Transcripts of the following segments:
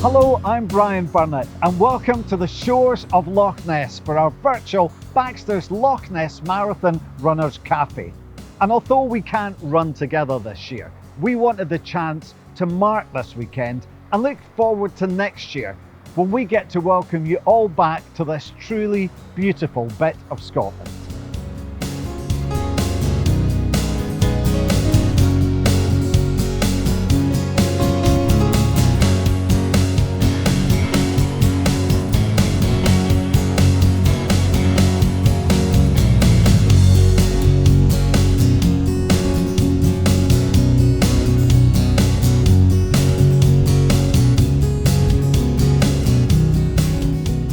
Hello, I'm Brian Burnett and welcome to the shores of Loch Ness for our virtual Baxters Loch Ness Marathon Runners Cafe. And although we can't run together this year, we wanted the chance to mark this weekend and look forward to next year when we get to welcome you all back to this truly beautiful bit of Scotland.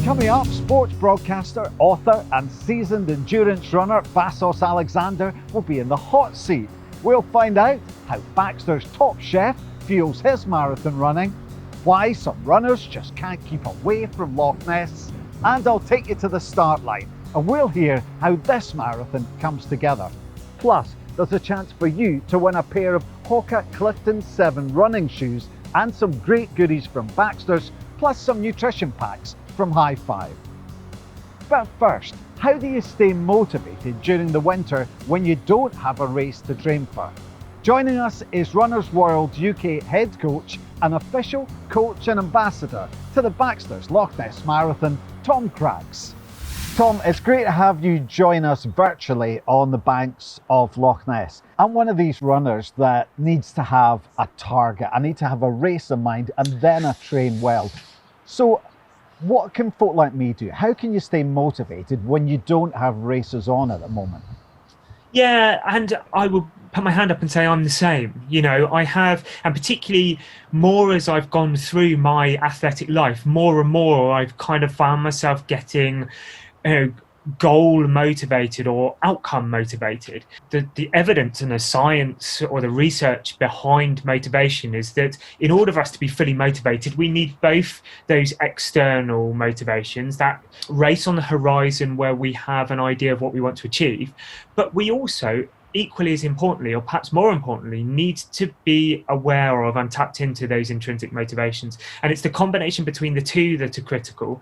Coming up, sports broadcaster, author and seasoned endurance runner Vassos Alexander will be in the hot seat. We'll find out how Baxter's top chef fuels his marathon running, why some runners just can't keep away from Loch Ness, and I'll take you to the start line and we'll hear how this marathon comes together. Plus, there's a chance for you to win a pair of Hoka Clifton 7 running shoes and some great goodies from Baxter's, plus some nutrition packs from High Five. But first, how do you stay motivated during the winter when you don't have a race to train for? Joining us is Runners World UK head coach and official coach and ambassador to the Baxters Loch Ness Marathon, Tom Craggs. Tom, it's great to have you join us virtually on the banks of Loch Ness. I'm one of these runners that needs to have a target. I need to have a race in mind and then I train well. So what can folk like me do? How can you stay motivated when you don't have races on at the moment? Yeah, and I will put my hand up and say I'm the same. You know, I have, and particularly more as I've gone through my athletic life, more and more I've kind of found myself getting, goal motivated or outcome motivated. The evidence and the science or the research behind motivation is that in order for us to be fully motivated, we need both those external motivations, that race on the horizon where we have an idea of what we want to achieve, but we also, equally as importantly, or perhaps more importantly, need to be aware of and tapped into those intrinsic motivations. And it's the combination between the two that are critical.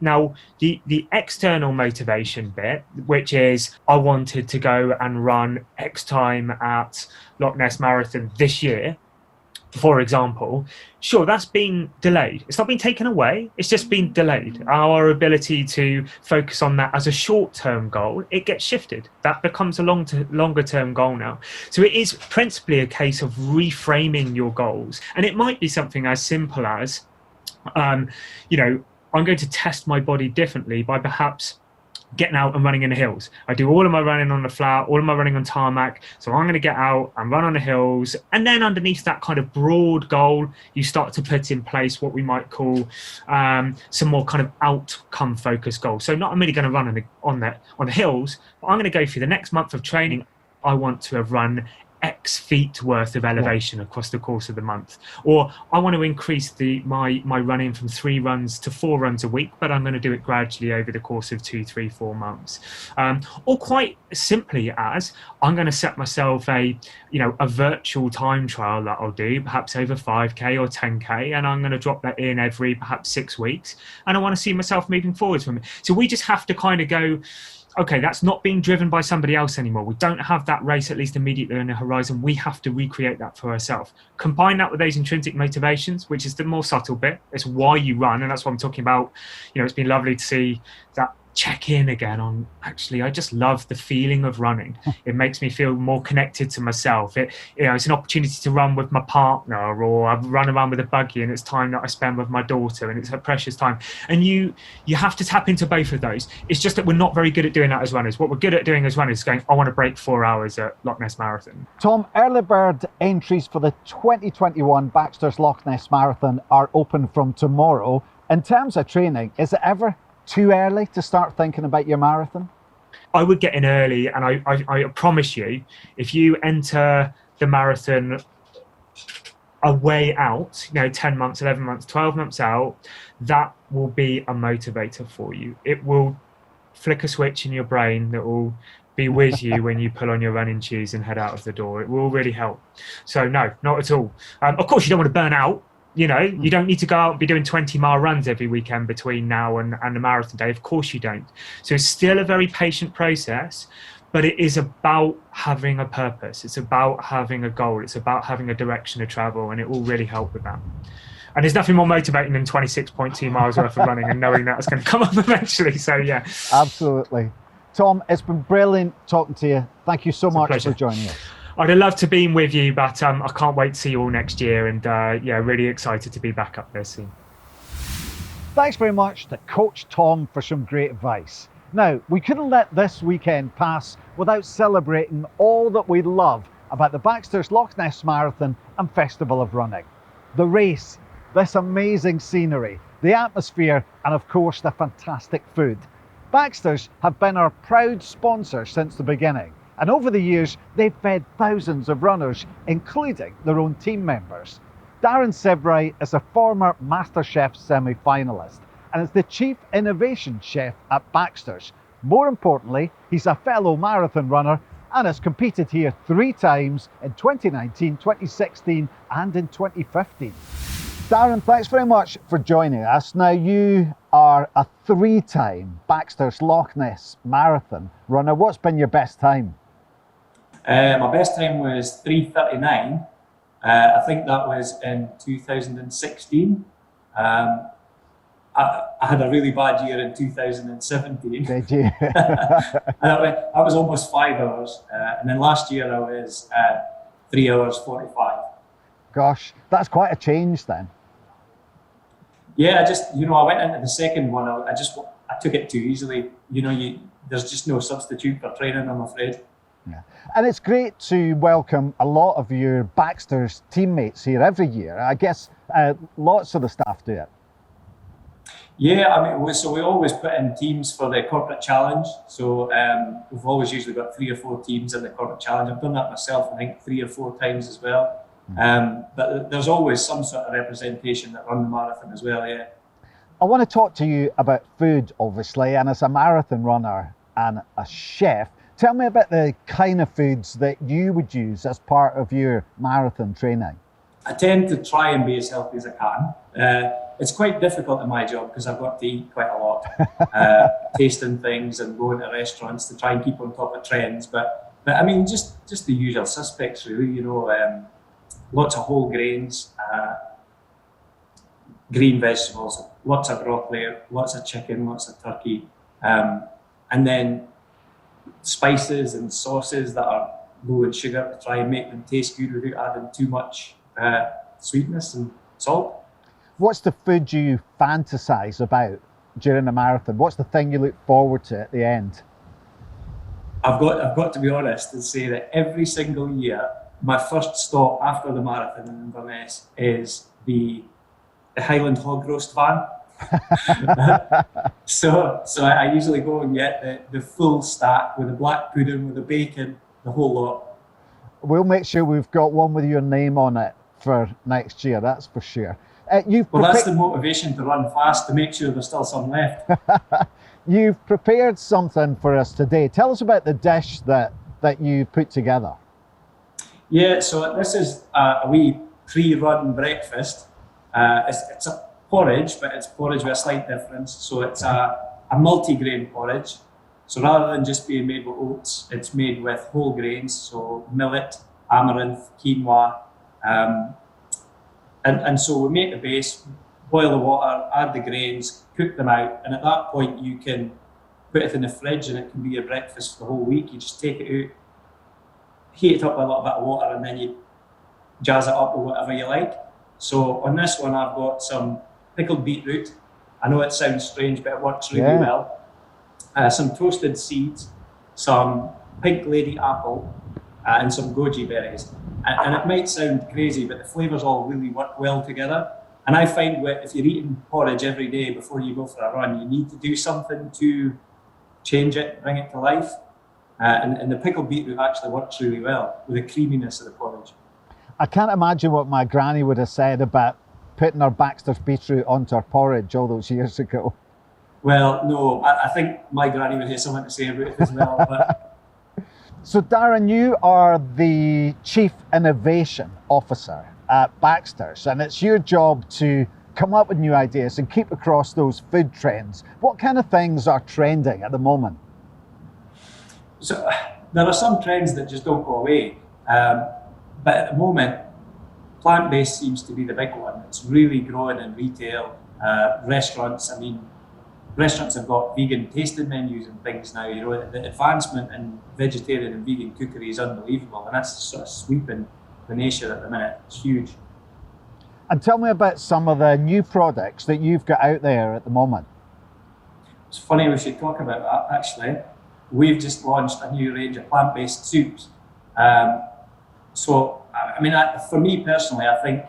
Now, the external motivation bit, which is I wanted to go and run X time at Loch Ness Marathon this year, for example, sure, that's been delayed. It's not been taken away, it's just been delayed. Our ability to focus on that as a short-term goal, it gets shifted. That becomes a longer-term goal now. So it is principally a case of reframing your goals. And it might be something as simple as, I'm going to test my body differently by perhaps getting out and running in the hills. I do all of my running on the flat, all of my running on tarmac. So I'm going to get out and run on the hills. And then underneath that kind of broad goal, you start to put in place what we might call some more kind of outcome focused goals. So not only going to run on the hills, but I'm going to go through the next month of training. I want to have run X feet worth of elevation across the course of the month, or I want to increase my running from 3 runs to 4 runs a week, but I'm going to do it gradually over the course of 2, 3, 4 months, or quite simply as I'm going to set myself a virtual time trial that I'll do perhaps over 5k or 10k, and I'm going to drop that in every perhaps 6 weeks, and I want to see myself moving forwards from it. So we just have to kind of go, okay, that's not being driven by somebody else anymore. We don't have that race, at least immediately on the horizon. We have to recreate that for ourselves. Combine that with those intrinsic motivations, which is the more subtle bit. It's why you run. And that's what I'm talking about. It's been lovely to see that check in again on, actually, I just love the feeling of running. It makes me feel more connected to myself. It's an opportunity to run with my partner, or I run around with a buggy and it's time that I spend with my daughter and it's a precious time. And you have to tap into both of those. It's just that we're not very good at doing that as runners. What we're good at doing as runners is going, I want to break 4 hours at Loch Ness Marathon. Tom, early bird entries for the 2021 Baxters Loch Ness Marathon are open from tomorrow. In terms of training, is it ever too early to start thinking about your marathon? I would get in early, and I promise you, if you enter the marathon a way out, 10 months, 11 months, 12 months out, that will be a motivator for you. It will flick a switch in your brain that will be with you when you pull on your running shoes and head out of the door. It will really help. So no, not at all. Of course, you don't want to burn out. You know, you don't need to go out and be doing 20-mile runs every weekend between now and the marathon day. Of course you don't. So it's still a very patient process, but it is about having a purpose. It's about having a goal. It's about having a direction to travel, and it will really help with that. And there's nothing more motivating than 26.2 miles worth of running and knowing that it's going to come up eventually. So, yeah. Absolutely. Tom, it's been brilliant talking to you. Thank you so much for joining us. I'd have loved to be with you, but I can't wait to see you all next year. And, yeah, really excited to be back up there soon. Thanks very much to Coach Tom for some great advice. Now, we couldn't let this weekend pass without celebrating all that we love about the Baxters Loch Ness Marathon and Festival of Running. The race, this amazing scenery, the atmosphere, and of course the fantastic food. Baxters have been our proud sponsor since the beginning, and over the years they've fed thousands of runners, including their own team members. Darren Sebright is a former MasterChef semi-finalist and is the Chief Innovation Chef at Baxters. More importantly, he's a fellow marathon runner and has competed here 3 times in 2019, 2016 and in 2015. Darren, thanks very much for joining us. Now, you are a 3-time Baxters Loch Ness Marathon runner. What's been your best time? My best time was 3:39. I think that was in 2016. I had a really bad year in 2017. Did you? That was almost 5 hours. And then last year I was 3 hours 45. Gosh, that's quite a change then. Yeah, I went into the second one. I took it too easily. There's just no substitute for training, I'm afraid. Yeah. And it's great to welcome a lot of your Baxters teammates here every year. I guess lots of the staff do it. Yeah, I mean, so we always put in teams for the corporate challenge. So we've always usually got 3 or 4 teams in the corporate challenge. I've done that myself, I think 3 or 4 times as well. But there's always some sort of representation that run the marathon as well, yeah. I want to talk to you about food, obviously, and as a marathon runner and a chef, tell me about the kind of foods that you would use as part of your marathon training. I tend to try and be as healthy as I can. It's quite difficult in my job because I've got to eat quite a lot, tasting things and going to restaurants to try and keep on top of trends. But I mean, just the usual suspects, really. Lots of whole grains, green vegetables, lots of broccoli, lots of chicken, lots of turkey, and then spices and sauces that are low in sugar to try and make them taste good without adding too much sweetness and salt. What's the food you fantasize about during a marathon? What's the thing you look forward to at the end? I've got to be honest and say that every single year, my first stop after the marathon in Inverness is the Highland hog roast van. So I usually go and get the full stack with the black pudding, with the bacon, the whole lot. We'll make sure we've got one with your name on it for next year, that's for sure. That's the motivation to run fast, to make sure there's still some left. You've prepared something for us today. Tell us about the dish that you put together. Yeah, so this is a wee pre-run breakfast. It's a porridge, but it's porridge with a slight difference. So it's a multi-grain porridge. So rather than just being made with oats, it's made with whole grains, so millet, amaranth, quinoa. And so we make the base, boil the water, add the grains, cook them out, and at that point you can put it in the fridge and it can be your breakfast for the whole week. You just take it out, heat it up with a little bit of water, and then you jazz it up with whatever you like. So on this one I've got some pickled beetroot. I know it sounds strange, but it works really well. Some toasted seeds, some pink lady apple, and some goji berries. And it might sound crazy, but the flavours all really work well together. And I find that if you're eating porridge every day before you go for a run, you need to do something to change it, bring it to life. And the pickled beetroot actually works really well with the creaminess of the porridge. I can't imagine what my granny would have said about putting her Baxter's beetroot onto her porridge all those years ago. Well, no, I think my granny would have something to say about it as well. But... So Darren, you are the Chief Innovation Officer at Baxters, and it's your job to come up with new ideas and keep across those food trends. What kind of things are trending at the moment? So there are some trends that just don't go away, but at the moment, plant-based seems to be the big one. It's really growing in retail, restaurants. I mean, restaurants have got vegan tasting menus and things now. You know, the advancement in vegetarian and vegan cookery is unbelievable, and that's sort of sweeping the nation at the minute. It's huge. And tell me about some of the new products that you've got out there at the moment. It's funny we should talk about that, actually. We've just launched a new range of plant-based soups. So, I mean, for me personally, I think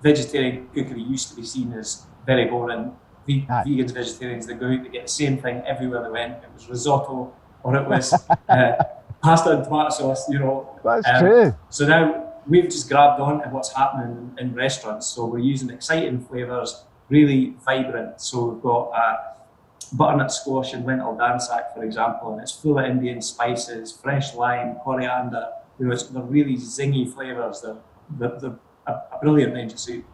vegetarian cookery used to be seen as very boring. Vegans, vegetarians, they go out, they get the same thing everywhere they went. It was risotto, or it was pasta and tomato sauce, you know. That's true. So now we've just grabbed on to what's happening in restaurants. So we're using exciting flavours, really vibrant. So we've got butternut squash and lentil dansak, for example, and it's full of Indian spices, fresh lime, coriander. You know, they're really zingy flavours. They're a brilliant range of soup.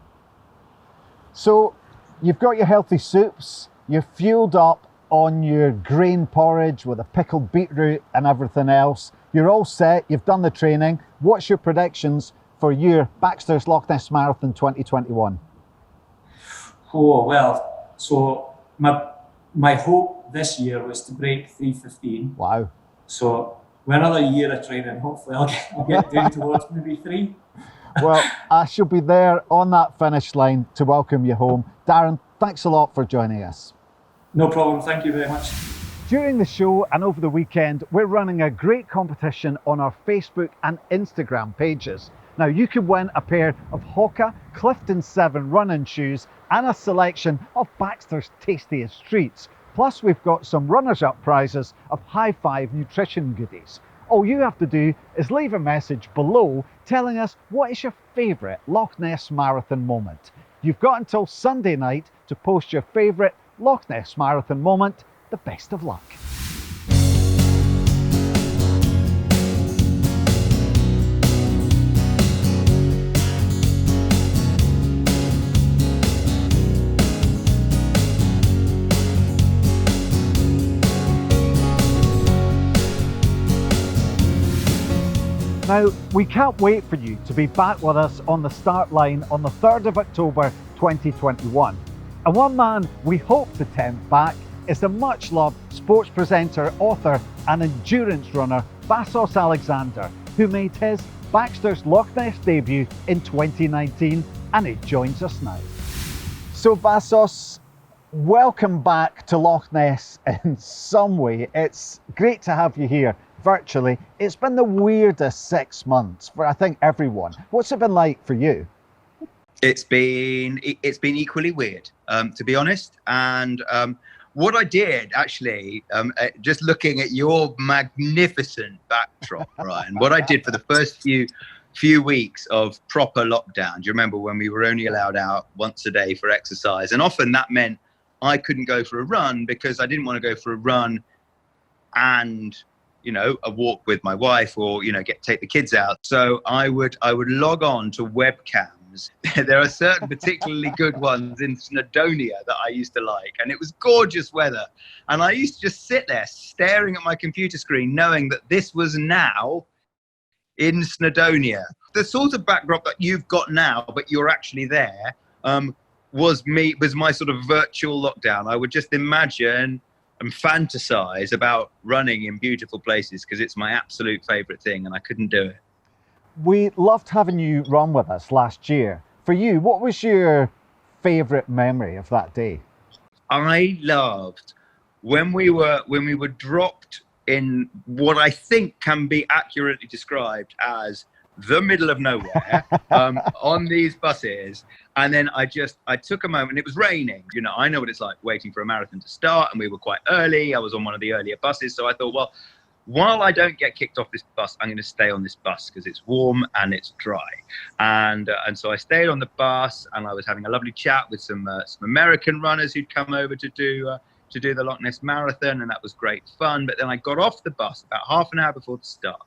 So you've got your healthy soups, you're fueled up on your grain porridge with a pickled beetroot and everything else. You're all set, you've done the training. What's your predictions for your Baxters Loch Ness Marathon 2021? Oh, well, so my hope this year was to break 3:15. Wow. So with another year of training, hopefully I'll get down towards maybe 3. Well, I shall be there on that finish line to welcome you home. Darren, thanks a lot for joining us. No problem, thank you very much. During the show and over the weekend, we're running a great competition on our Facebook and Instagram pages. Now, you can win a pair of Hoka Clifton 7 running shoes and a selection of Baxter's tastiest treats. Plus, we've got some runners-up prizes of High Five nutrition goodies. All you have to do is leave a message below telling us what is your favourite Loch Ness Marathon moment. You've got until Sunday night to post your favourite Loch Ness Marathon moment. The best of luck. Now, we can't wait for you to be back with us on the start line on the 3rd of October 2021. And one man we hope to tempt back is the much-loved sports presenter, author and endurance runner Vassos Alexander, who made his Baxter's Loch Ness debut in 2019, and he joins us now. So Vassos, welcome back to Loch Ness in some way. It's great to have you here virtually. It's been the weirdest 6 months for, I think, everyone. What's it been like for you? It's been equally weird, to be honest. And what I did actually, just looking at your magnificent backdrop, Ryan, what I did for the first few weeks of proper lockdown. Do you remember when we were only allowed out once a day for exercise? And often that meant I couldn't go for a run because I didn't want to go for a run and, you know, a walk with my wife or, you know, take the kids out. So I would log on to webcams. There are certain particularly good ones in Snowdonia that I used to like, and it was gorgeous weather. And I used to just sit there staring at my computer screen, knowing that this was now in Snowdonia. The sort of backdrop that you've got now, but you're actually there, was my sort of virtual lockdown. I would just imagine and fantasize about running in beautiful places because it's my absolute favorite thing, and I couldn't do it. We loved having you run with us last year. For you, what was your favourite memory of that day? I loved when we were dropped in what I think can be accurately described as the middle of nowhere on these buses. And then I took a moment. It was raining. You know, I know what it's like waiting for a marathon to start, and we were quite early. I was on one of the earlier buses. So I thought, well, while I don't get kicked off this bus, I'm going to stay on this bus because it's warm and it's dry. And so I stayed on the bus, and I was having a lovely chat with some American runners who'd come over to do the Loch Ness Marathon, and that was great fun. But then I got off the bus about half an hour before the start,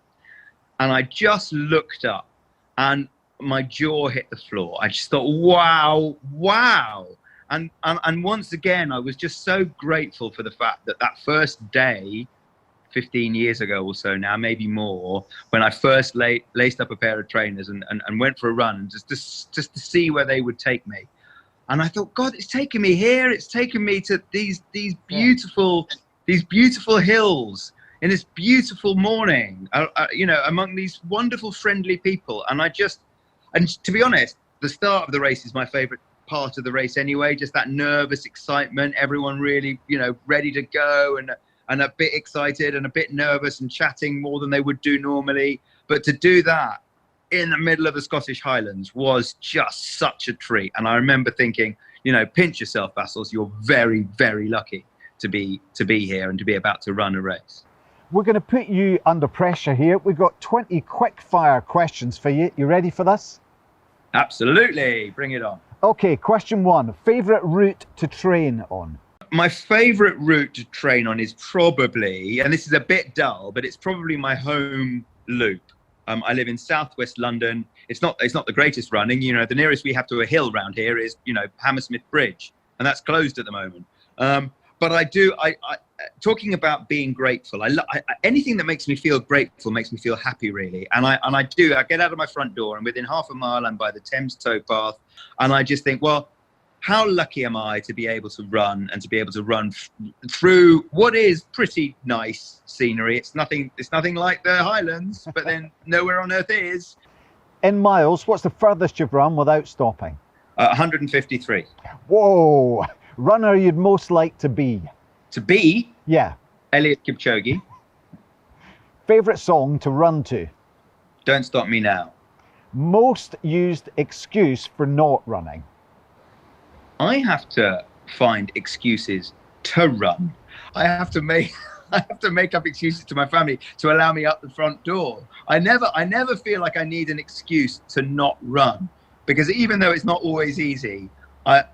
and I just looked up, and my jaw hit the floor. I just thought, wow. And once again, I was just so grateful for the fact that that first day, 15 years ago or so now, maybe more, when I first laced up a pair of trainers and went for a run, and just to see where they would take me. And I thought, God, it's taken me here. It's taken me to these beautiful hills in this beautiful morning, among these wonderful, friendly people. And to be honest, the start of the race is my favorite part of the race anyway. Just that nervous excitement, everyone really, ready to go and a bit excited and a bit nervous and chatting more than they would do normally. But to do that in the middle of the Scottish Highlands was just such a treat. And I remember thinking, pinch yourself, Vassos. You're very, very lucky to be here and to be about to run a race. We're going to put you under pressure here. We've got 20 quick fire questions for you. You ready for this? Absolutely. Bring it on. Okay, question 1. Favourite route to train on? My favourite route to train on is probably, and this is a bit dull, but it's probably my home loop. I live in southwest London. It's not the greatest running. The nearest we have to a hill around here is, Hammersmith Bridge, and that's closed at the moment. But I talking about being grateful. I anything that makes me feel grateful makes me feel happy, really. And I get out of my front door, and within half a mile, I'm by the Thames towpath, and I just think, well, how lucky am I to be able to run and to be able to run through what is pretty nice scenery. It's nothing like the Highlands, but then nowhere on earth is. In miles, what's the furthest you've run without stopping? 153. Whoa! Runner you'd most like to be? To be? Yeah. Eliud Kipchoge. Favourite song to run to? Don't Stop Me Now. Most used excuse for not running? I have to find excuses to run. I have to make up excuses to my family to allow me up the front door. I never feel like I need an excuse to not run, because even though it's not always easy, I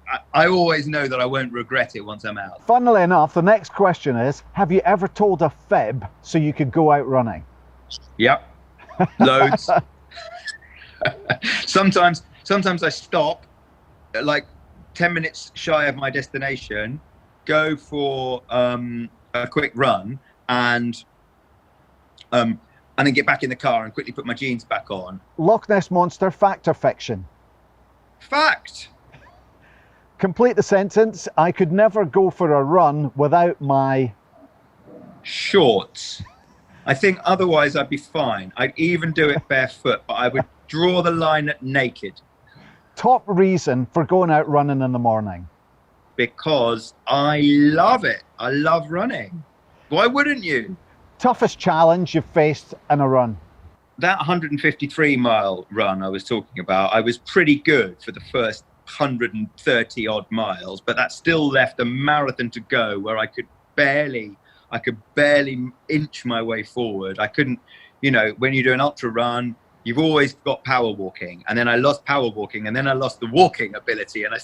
always know that I won't regret it once I'm out. Funnily enough, the next question is, have you ever told a fib so you could go out running? Yep. Loads. Sometimes I stop, like 10 minutes shy of my destination, go for a quick run, and then get back in the car and quickly put my jeans back on. Loch Ness Monster, fact or fiction? Fact. Complete the sentence. I could never go for a run without my... shorts. I think otherwise I'd be fine. I'd even do it barefoot, but I would draw the line at naked. Top reason for going out running in the morning? Because I love it. I love running. Why wouldn't you? Toughest challenge you've faced in a run? That 153-mile run I was talking about, I was pretty good for the first 130 odd miles, but that still left a marathon to go where I could barely inch my way forward. I couldn't, when you do an ultra run, you've always got power walking, and then I lost power walking, and then I lost the walking ability, and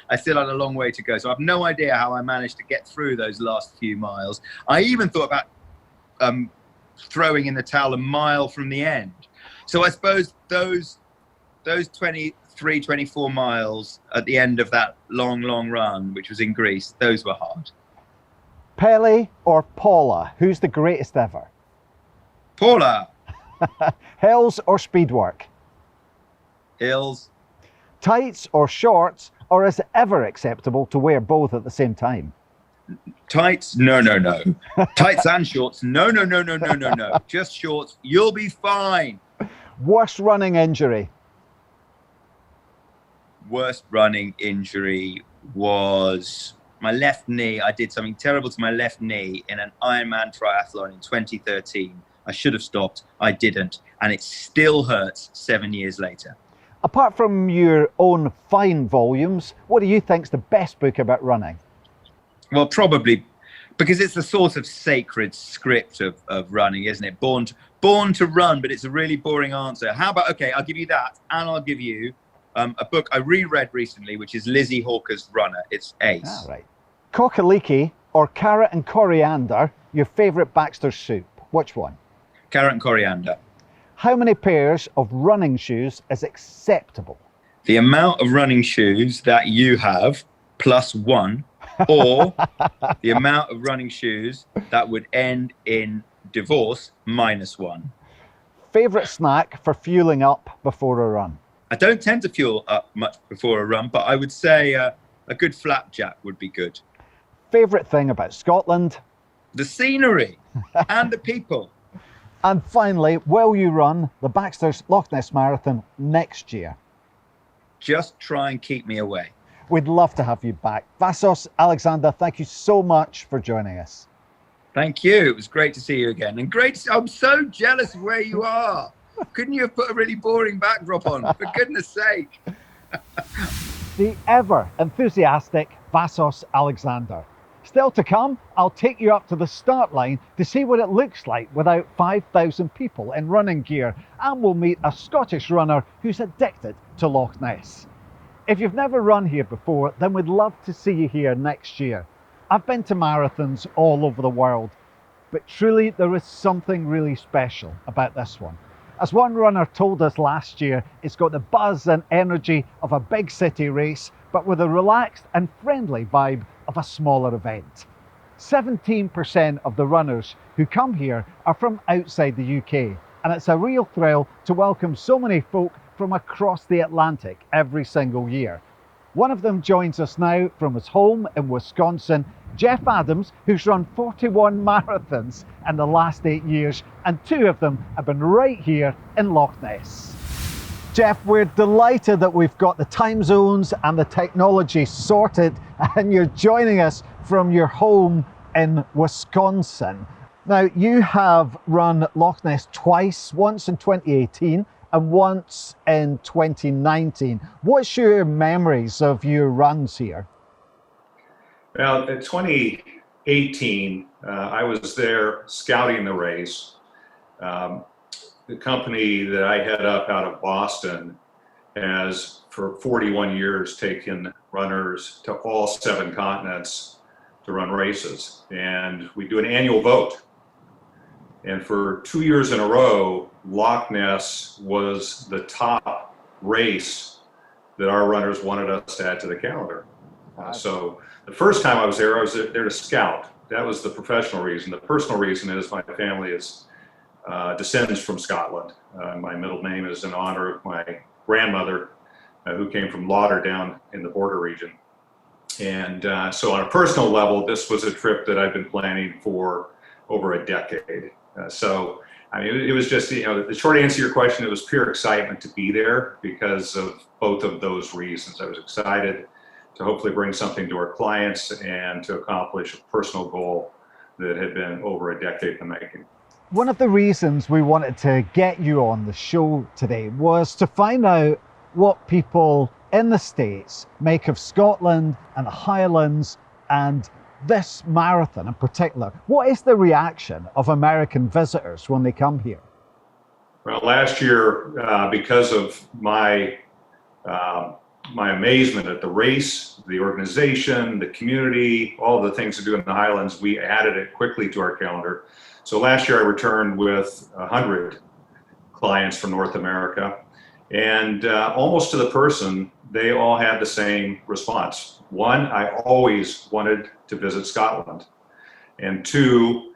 I still had a long way to go. So I've no idea how I managed to get through those last few miles. I even thought about throwing in the towel a mile from the end. So I suppose those 23, 24 miles at the end of that long run, which was in Greece, those were hard. Pele or Paula, who's the greatest ever? Paula. Hills or speedwork? Hills. Tights or shorts, or is it ever acceptable to wear both at the same time? Tights? No. Tights and shorts? No. Just shorts. You'll be fine. Worst running injury? Worst running injury was my left knee. I did something terrible to my left knee in an Ironman triathlon in 2013. I should have stopped. I didn't. And it still hurts 7 years later. Apart from your own fine volumes, what do you think's the best book about running? Well, probably because it's the sort of sacred script of running, isn't it? Born to run, but it's a really boring answer. How about, okay, I'll give you that, and I'll give you a book I reread recently, which is Lizzie Hawker's Runner. It's ace. Ah, right. Cockaliki or carrot and coriander, your favourite Baxters soup? Which one? Carrot and coriander. How many pairs of running shoes is acceptable? The amount of running shoes that you have plus one, or the amount of running shoes that would end in divorce minus one. Favourite snack for fueling up before a run? I don't tend to fuel up much before a run, but I would say a good flapjack would be good. Favourite thing about Scotland? The scenery and the people. And finally, will you run the Baxters Loch Ness Marathon next year? Just try and keep me away. We'd love to have you back. Vassos, Alexander, thank you so much for joining us. Thank you. It was great to see you again. And I'm so jealous of where you are. Couldn't you have put a really boring backdrop on? For goodness sake. The ever enthusiastic Vassos Alexander. Still to come, I'll take you up to the start line to see what it looks like without 5,000 people in running gear, and we'll meet a Scottish runner who's addicted to Loch Ness. If you've never run here before, then we'd love to see you here next year. I've been to marathons all over the world, but truly there is something really special about this one. As one runner told us last year, it's got the buzz and energy of a big city race, but with a relaxed and friendly vibe of a smaller event. 17% of the runners who come here are from outside the UK, and it's a real thrill to welcome so many folk from across the Atlantic every single year. One of them joins us now from his home in Wisconsin, Jeff Adams, who's run 41 marathons in the last 8 years, and 2 of them have been right here in Loch Ness. Jeff, we're delighted that we've got the time zones and the technology sorted, and you're joining us from your home in Wisconsin. Now, you have run Loch Ness twice, once in 2018 and once in 2019. What's your memories of your runs here? Well, in 2018, I was there scouting the race. The company that I head up out of Boston has for 41 years taken runners to all 7 continents to run races. And we do an annual vote. And for 2 years in a row, Loch Ness was the top race that our runners wanted us to add to the calendar. So the first time I was there to scout. That was the professional reason. The personal reason is my family descends from Scotland. My middle name is in honor of my grandmother, who came from Lauder down in the border region. And so on a personal level, this was a trip that I've been planning for over a decade. So I mean, it was just, the short answer to your question, it was pure excitement to be there because of both of those reasons. I was excited to hopefully bring something to our clients and to accomplish a personal goal that had been over a decade in the making. One of the reasons we wanted to get you on the show today was to find out what people in the States make of Scotland and the Highlands and this marathon in particular. What is the reaction of American visitors when they come here? Well, last year, because of my amazement at the race, the organization, the community, all the things to do in the Highlands, we added it quickly to our calendar. So last year I returned with 100 clients from North America, and almost to the person, they all had the same response. 1, I always wanted to visit Scotland. And 2,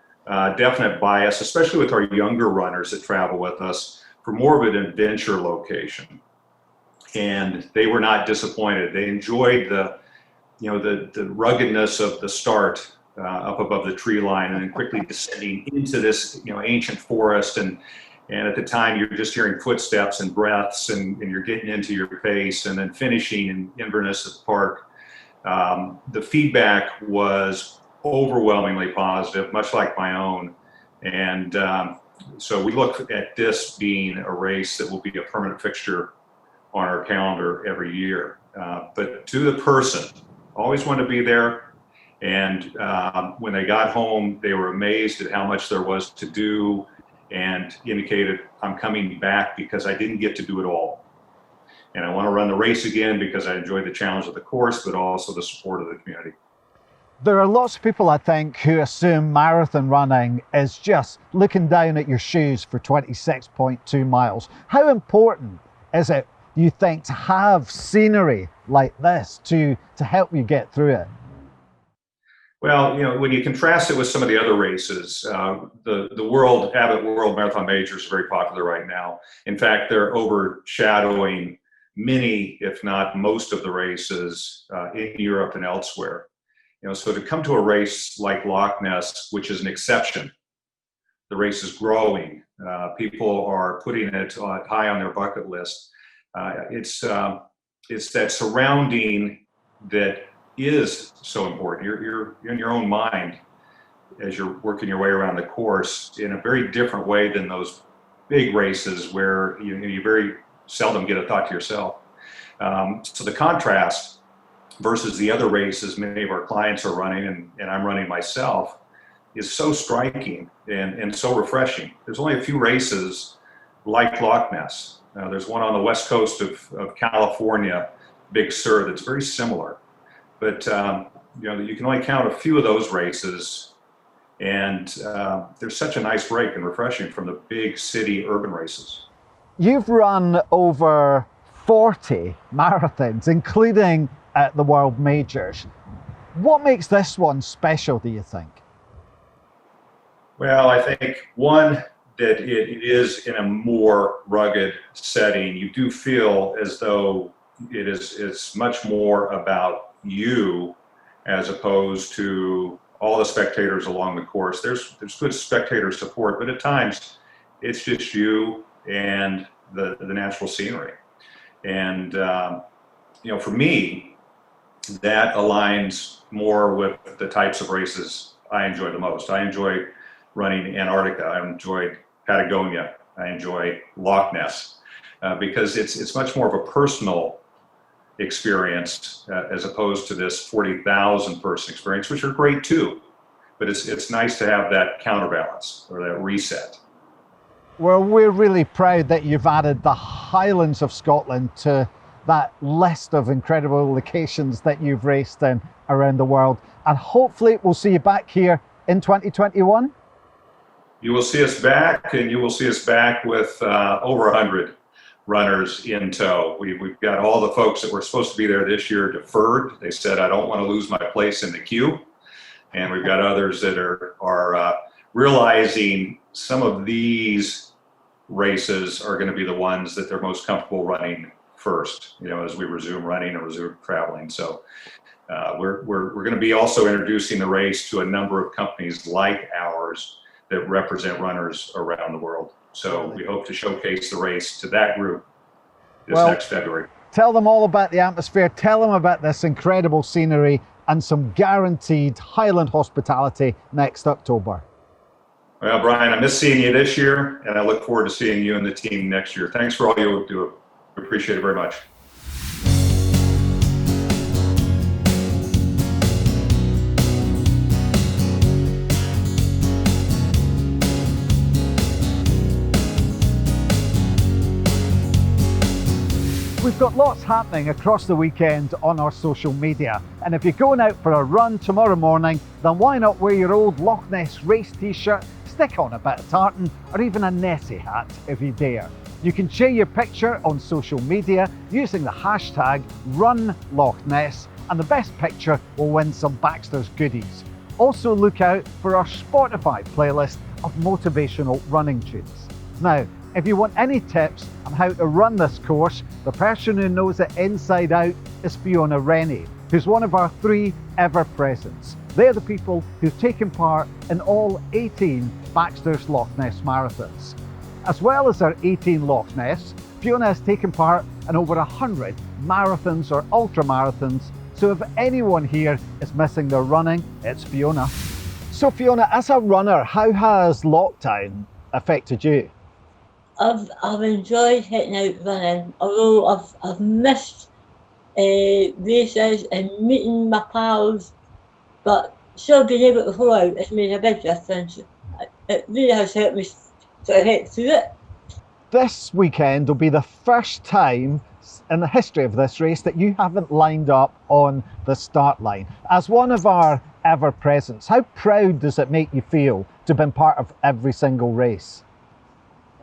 definite bias, especially with our younger runners that travel with us, for more of an adventure location. And they were not disappointed. They enjoyed the ruggedness of the start up above the tree line and then quickly descending into this ancient forest. And at the time you're just hearing footsteps and breaths and you're getting into your pace, and then finishing in Inverness Park. The feedback was overwhelmingly positive, much like my own. And so we look at this being a race that will be a permanent fixture on our calendar every year. But to the person, always want to be there. And when they got home, they were amazed at how much there was to do and indicated, I'm coming back because I didn't get to do it all. And I want to run the race again because I enjoyed the challenge of the course, but also the support of the community. There are lots of people, I think, who assume marathon running is just looking down at your shoes for 26.2 miles. How important is it, you think, to have scenery like this to help you get through it? Well, when you contrast it with some of the other races, the Abbott World Marathon Majors is very popular right now. In fact, they're overshadowing many, if not most, of the races in Europe and elsewhere. So to come to a race like Loch Ness, which is an exception, the race is growing. People are putting it high on their bucket list. It's that surrounding that is so important. You're in your own mind as you're working your way around the course in a very different way than those big races where you very seldom get a thought to yourself. So the contrast versus the other races many of our clients are running and I'm running myself is so striking and so refreshing. There's only a few races like Loch Ness. There's one on the west coast of California, Big Sur, that's very similar. But you can only count a few of those races, and there's such a nice break and refreshing from the big city urban races. You've run over 40 marathons, including at the World Majors. What makes this one special, do you think? Well, I think one, that it is in a more rugged setting. You do feel as though it's much more about you as opposed to all the spectators along the course. There's good spectator support, but at times it's just you and the natural scenery. And for me, that aligns more with the types of races I enjoy the most. I enjoy running Antarctica. I enjoy Patagonia. I enjoy Loch Ness because it's much more of a personal experience as opposed to this 40,000 person experience, which are great too. But it's nice to have that counterbalance or that reset. Well, we're really proud that you've added the Highlands of Scotland to that list of incredible locations that you've raced in around the world. And hopefully we'll see you back here in 2021. You will see us back, and you will see us back with over 100 runners in tow. We've got all the folks that were supposed to be there this year deferred. They said, I don't want to lose my place in the queue. And we've got others that are realizing some of these races are going to be the ones that they're most comfortable running first, as we resume running and resume traveling. So we're going to be also introducing the race to a number of companies like ours that represent runners around the world. So we hope to showcase the race to that group next February. Tell them all about the atmosphere, tell them about this incredible scenery and some guaranteed Highland hospitality next October. Well, Brian, I miss seeing you this year, and I look forward to seeing you and the team next year. Thanks for all you do. We appreciate it very much. We've got lots happening across the weekend on our social media, and if you're going out for a run tomorrow morning, then why not wear your old Loch Ness race t-shirt, stick on a bit of tartan, or even a Nessie hat if you dare. You can share your picture on social media using the hashtag #RunLochNess, and the best picture will win some Baxters goodies. Also look out for our Spotify playlist of motivational running tunes. Now, if you want any tips on how to run this course, the person who knows it inside out is Fiona Rennie, who's one of our 3 ever-presents. They're the people who've taken part in all 18 Baxters Loch Ness marathons. As well as our 18 Loch Ness, Fiona has taken part in over 100 marathons or ultra-marathons, so if anyone here is missing their running, it's Fiona. So Fiona, as a runner, how has lockdown affected you? I've enjoyed hitting out running, although I've missed races and meeting my pals, but still being able to go out has made a big difference. It really has helped me sort of get through it. This weekend will be the first time in the history of this race that you haven't lined up on the start line. As one of our ever-presence. How proud does it make you feel to have been part of every single race?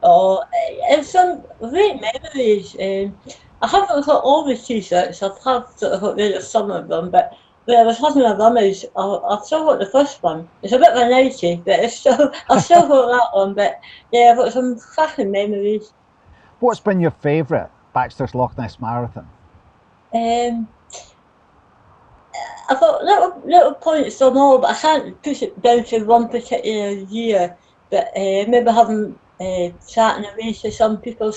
Oh, it's some great memories. I haven't got all the t-shirts. I've sort of got rid of some of them, but when I was having a rummage, I've still got the first one. It's a bit of a nightie, but it's still I've still got that one. But yeah, I've got some cracking memories. What's been your favourite Baxters Loch Ness Marathon? I've got little points on all, but I can't push it down to one particular year. But I remember having chat in a race with some people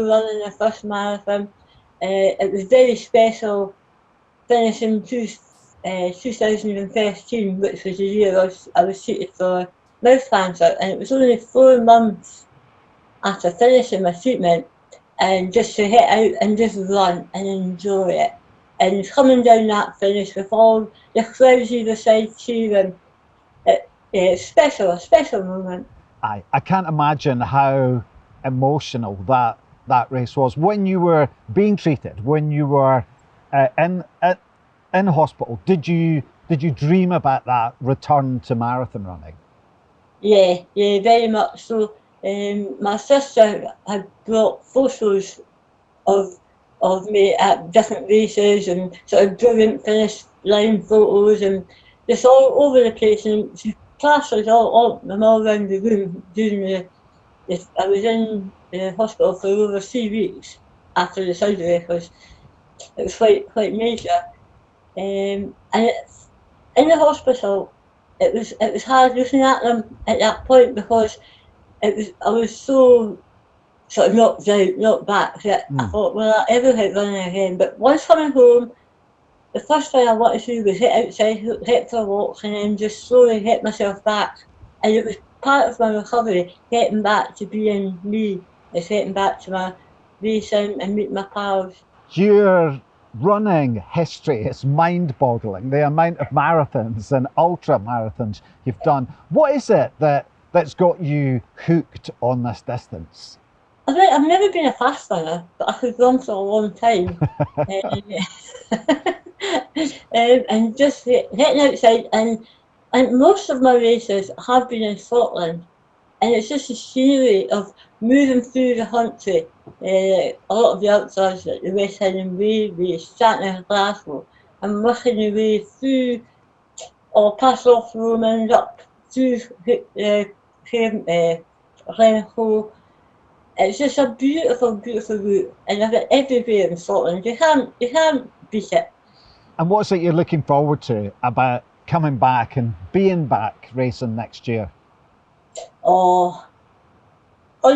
running their first marathon. It was very special finishing 2013, which was the year I was treated for mouth cancer, and it was only 4 months after finishing my treatment, and just to hit out and just run and enjoy it. And coming down that finish with all the crowds either side cheering, it's special, a special moment. I can't imagine how emotional that race was. When you were being treated, when you were in hospital, did you dream about that return to marathon running? Yeah, very much so. My sister had brought photos of me at different races and sort of brilliant finish line photos and just all over the place, and she plastered them all around the room during I was in the hospital for over 3 weeks after the surgery because it was quite major. And it's in the hospital. It was hard looking at them at that point because I was so sort of knocked back that I thought, will I ever hit running again? But once coming home, the first thing I wanted to do was hit outside, hit for a walk, and then just slowly hit myself back. And it was part of my recovery, getting back to being me. It's getting back to my racing and meeting my pals. Your running history is mind-boggling. The amount of marathons and ultra marathons you've done. What is it that's got you hooked on this distance? I've never been a fast runner, but I could run for a long time. And just hitting outside, and most of my races have been in Scotland, and it's just a series of moving through the country. A lot of the outdoors, like the West Highland Way race, starting in Glasgow, and working your way through, or past Loch Lomond, up through Glencoe. It's just a beautiful, beautiful route, and I've got everywhere in Scotland. You can't beat it. And what's it you're looking forward to about coming back and being back racing next year? Or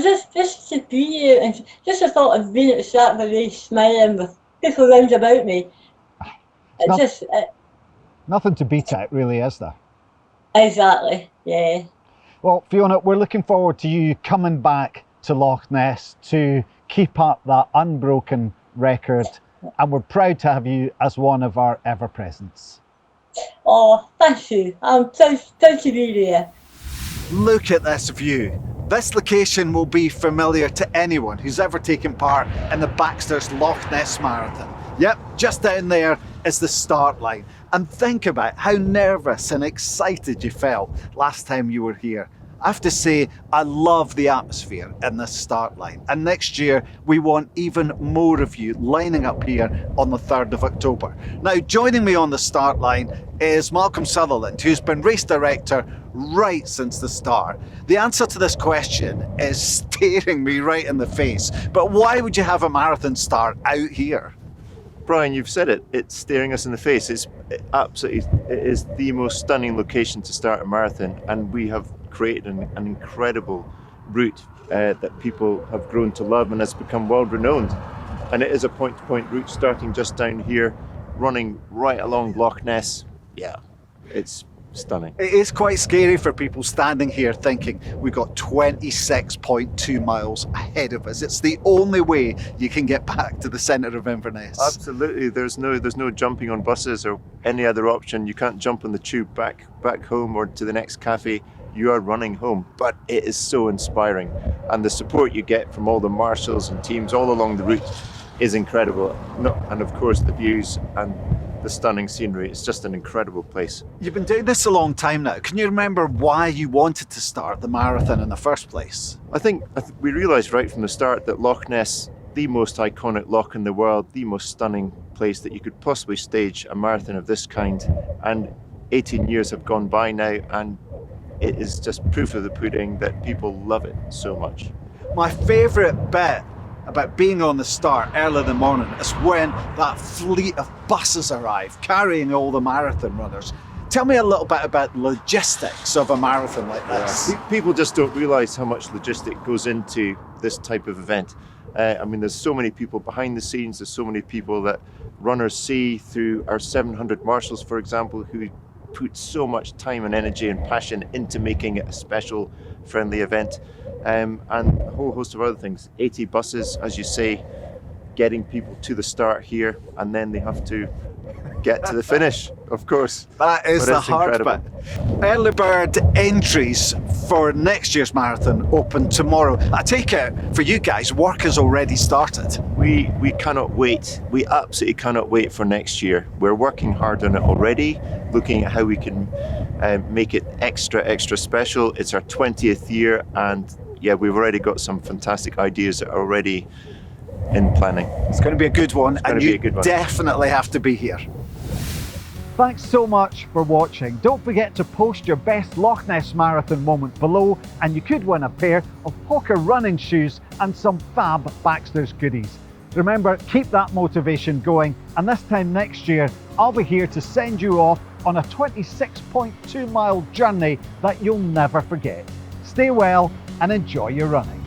just to be here, and just the thought of being at the start of a race, smiling with people round about me. Nothing to beat it, really, is there? Exactly, yeah. Well, Fiona, we're looking forward to you coming back to Loch Ness to keep up that unbroken record, and we're proud to have you as one of our ever-presents. Oh, thank you. I'm proud to be there. Look at this view. This location will be familiar to anyone who's ever taken part in the Baxters Loch Ness Marathon. Yep, just down there is the start line. And think about how nervous and excited you felt last time you were here. I have to say, I love the atmosphere in this start line. And next year, we want even more of you lining up here on the 3rd of October. Now, joining me on the start line is Malcolm Sutherland, who's been race director right since the start. The answer to this question is staring me right in the face. But why would you have a marathon start out here? Brian, you've said it. It's staring us in the face. It is the most stunning location to start a marathon, and we have created an incredible route that people have grown to love and has become world renowned. And it is a point-to-point route starting just down here, running right along Loch Ness. Yeah, it's stunning. It is quite scary for people standing here thinking we've got 26.2 miles ahead of us. It's the only way you can get back to the centre of Inverness. Absolutely. There's no jumping on buses or any other option. You can't jump on the tube back home or to the next cafe. You are running home, but it is so inspiring, and the support you get from all the marshals and teams all along the route is incredible. And of course the views and the stunning scenery. It's just an incredible place. You've been doing this a long time now. Can you remember why you wanted to start the marathon in the first place? I think we realised right from the start that Loch Ness, the most iconic loch in the world, the most stunning place that you could possibly stage a marathon of this kind, and 18 years have gone by now, and it is just proof of the pudding that people love it so much. My favourite bit about being on the start early in the morning is when that fleet of buses arrive carrying all the marathon runners. Tell me a little bit about logistics of a marathon like this. Yeah. People just don't realise how much logistic goes into this type of event. I mean, there's so many people behind the scenes, there's so many people that runners see through our 700 marshals, for example, who put so much time and energy and passion into making it a special, friendly event. And a whole host of other things. 80 buses, as you say, getting people to the start here, and then they have to get to the finish, of course. That is the hard incredible bit. Early bird entries for next year's marathon open tomorrow. I take it for you guys, work has already started. We cannot wait. We absolutely cannot wait for next year. We're working hard on it already, looking at how we can make it extra special. It's our 20th year, and yeah, we've already got some fantastic ideas that are already in planning. It's going to be a good one, and you definitely have to be here. Thanks so much for watching. Don't forget to post your best Loch Ness Marathon moment below, and you could win a pair of Hoka running shoes and some fab Baxters goodies. Remember, keep that motivation going, and this time next year, I'll be here to send you off on a 26.2 mile journey that you'll never forget. Stay well and enjoy your running.